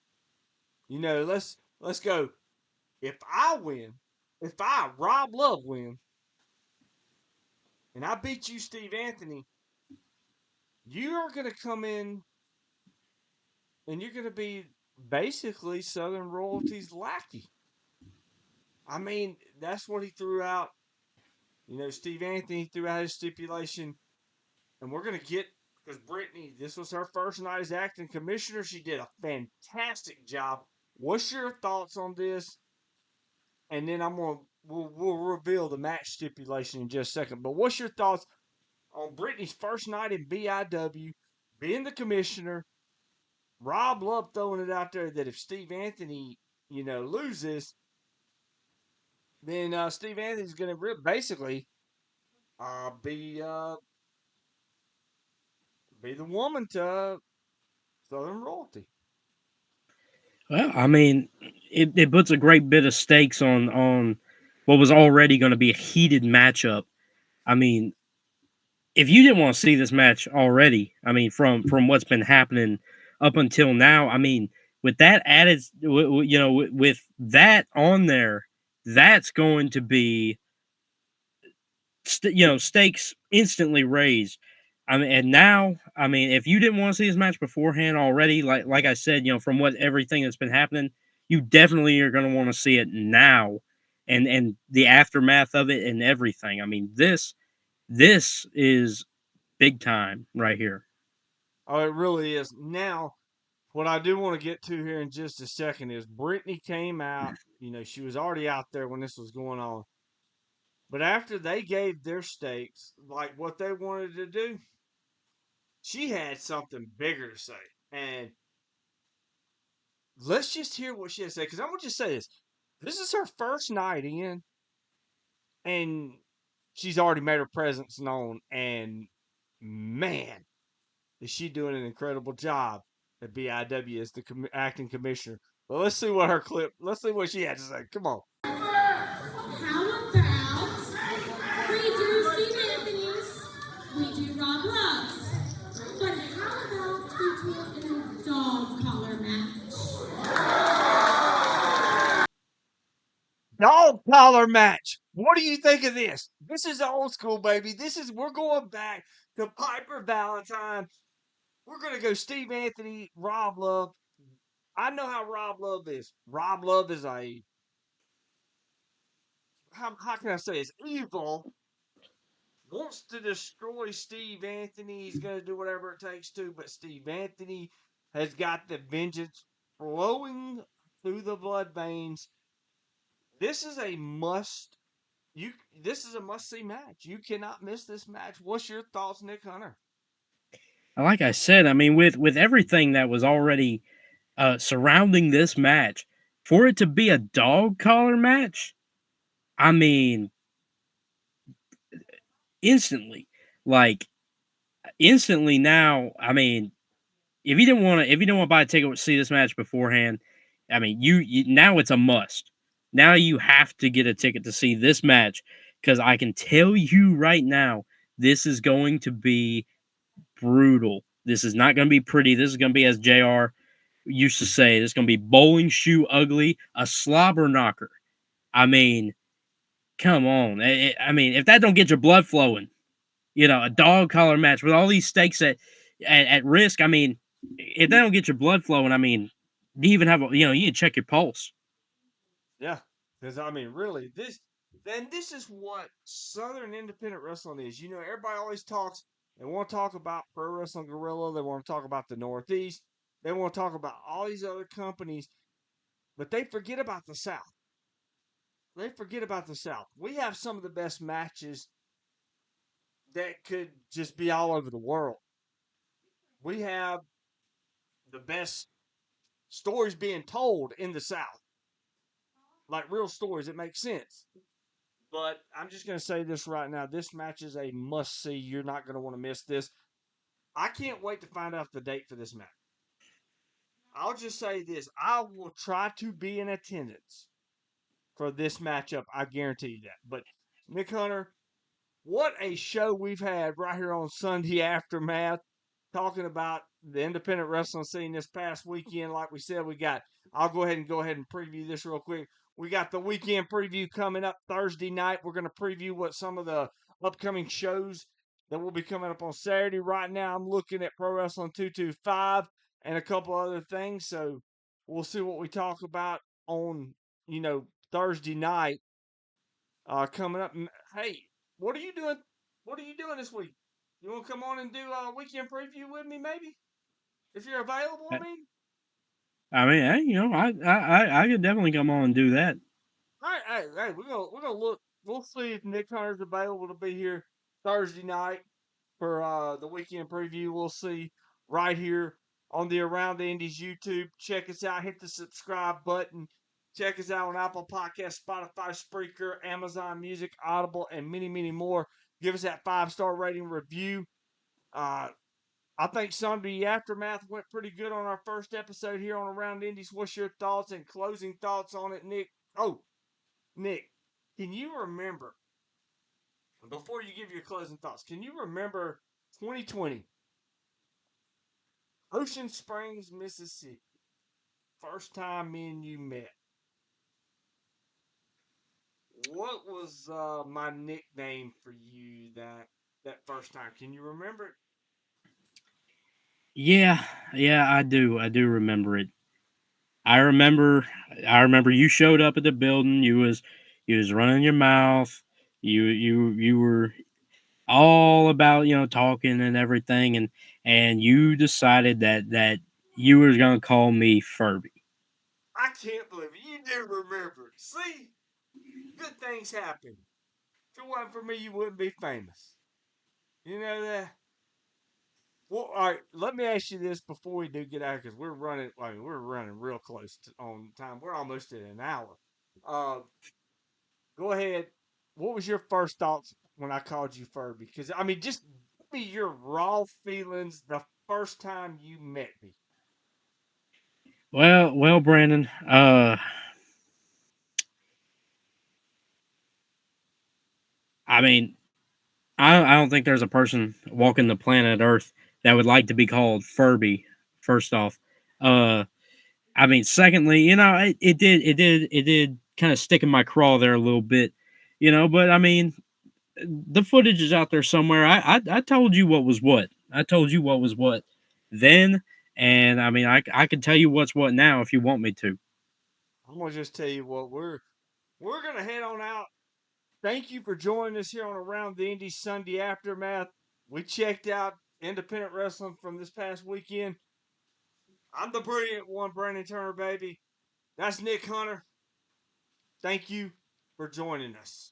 Let's go. If I win, if I, Rob Love, win, and I beat you, Steve Anthony, you are going to come in and you're going to be basically Southern Royalty's lackey. I mean, that's what he threw out. Steve Anthony threw out his stipulation, and we're going to get, because Brittany, this was her first night as acting commissioner. She did a fantastic job. What's your thoughts on this? And then we'll reveal the match stipulation in just a second. But what's your thoughts on Brittany's first night in BIW, being the commissioner, Rob Love throwing it out there that if Steve Anthony, loses, then Steve Anthony's going to basically be the woman to Southern Royalty. Well, I mean, it puts a great bit of stakes on what was already going to be a heated matchup. I mean, if you didn't want to see this match already, I mean, from what's been happening up until now, I mean, with that added, with that on there, that's going to be, stakes instantly raised. I mean, and now, I mean, if you didn't want to see this match beforehand already, like I said, from what everything that's been happening, you definitely are going to want to see it now, and the aftermath of it and everything. I mean, this is big time right here. Oh, it really is. Now, what I do want to get to here in just a second is Brittany came out. She was already out there when this was going on. But after they gave their stakes, like what they wanted to do, she had something bigger to say. And let's just hear what she had to say. Because I'm going to just say this. This is her first night in, and she's already made her presence known. And man, is she doing an incredible job at BIW as the acting commissioner. But let's see what let's see what she had to say. Come on. How about we do Steve Anthony's, we do Rob Love's, but how about we do it in a dog collar match? Dog collar match. What do you think of this? This is old school, baby. We're going back to Piper Valentine. We're gonna go Steve Anthony, Rob Love. I know how Rob Love is. Rob Love is how can I say it's evil. Wants to destroy Steve Anthony. He's gonna do whatever it takes to, but Steve Anthony has got the vengeance flowing through the blood veins. This is a must this is a must see match. You cannot miss this match. What's your thoughts, Nick Hunter? Like I said, I mean, with everything that was already surrounding this match, for it to be a dog collar match, I mean, instantly, like instantly now. I mean, if you didn't want to buy a ticket to see this match beforehand, I mean, you now it's a must. Now you have to get a ticket to see this match because I can tell you right now, this is going to be brutal. This is not going to be pretty. This is going to be, as JR used to say, this is going to be bowling shoe ugly, a slobber knocker. I mean, come on. I mean, if that don't get your blood flowing, a dog collar match with all these stakes at risk. I mean, if they don't get your blood flowing, I mean, do you even have you can check your pulse. Yeah, because I mean, really, this is what Southern independent wrestling is. You know, everybody always talks. They want to talk about Pro Wrestling Guerrilla. They want to talk about the Northeast. They want to talk about all these other companies, but they forget about the South. They forget about the South. We have some of the best matches that could just be all over the world. We have the best stories being told in the South, like real stories that make sense. But I'm just going to say this right now. This match is a must see. You're not going to want to miss this. I can't wait to find out the date for this match. I'll just say this. I will try to be in attendance for this matchup. I guarantee you that. But Nick Hunter, what a show we've had right here on Sunday Aftermath, talking about the independent wrestling scene this past weekend. Like we said, I'll go ahead and preview this real quick. We got the weekend preview coming up Thursday night. We're going to preview what some of the upcoming shows that will be coming up on Saturday. Right now, I'm looking at Pro Wrestling 225 and a couple other things. So we'll see what we talk about on, Thursday night coming up. Hey, what are you doing? What are you doing this week? You want to come on and do a weekend preview with me, maybe, if you're available? I mean, I mean, hey, I could definitely come on and do that. all right, hey, we're gonna look. We'll see if Nick Hunter's available to be here Thursday night for the weekend preview. We'll see right here on the Around the Indies YouTube. Check us out. Hit the subscribe button. Check us out on Apple Podcasts, Spotify, Spreaker, Amazon Music, Audible, and many, many more. Give us that 5-star rating review. Uh, I think Sunday Aftermath went pretty good on our first episode here on Around Indies. What's your thoughts and closing thoughts on it, Nick? Oh, Nick, can you remember, before you give your closing thoughts, can you remember 2020, Ocean Springs, Mississippi, first time me and you met? What was my nickname for you that first time? Can you remember it? Yeah, yeah, I do remember it. I remember I remember you showed up at the building. You was running your mouth. You were all about talking and everything, and you decided that you were gonna call me Furby. I can't believe it. You do remember. See, good things happen. If it wasn't for me, you wouldn't be famous. You know that? Well, all right. Let me ask you this before we do get out, because we're running. I mean, we're running real close on time. We're almost at an hour. Uh, Go ahead. What was your first thoughts when I called you Furby? Because I mean, just give me your raw feelings the first time you met me. Well, Brandon. I mean, I don't think there's a person walking the planet Earth that would like to be called Furby. First off, uh, I mean, secondly, it did kind of stick in my craw there a little bit, but I mean, the footage is out there somewhere. I told you what was what. I told you what was what then, and I mean, I can tell you what's what now if you want me to. I'm gonna just tell you what we're gonna head on out. Thank you for joining us here on Around the Indies Sunday Aftermath. We checked out independent wrestling from this past weekend. I'm the brilliant one, Brandon Turner, baby. That's Nick Hunter. Thank you for joining us.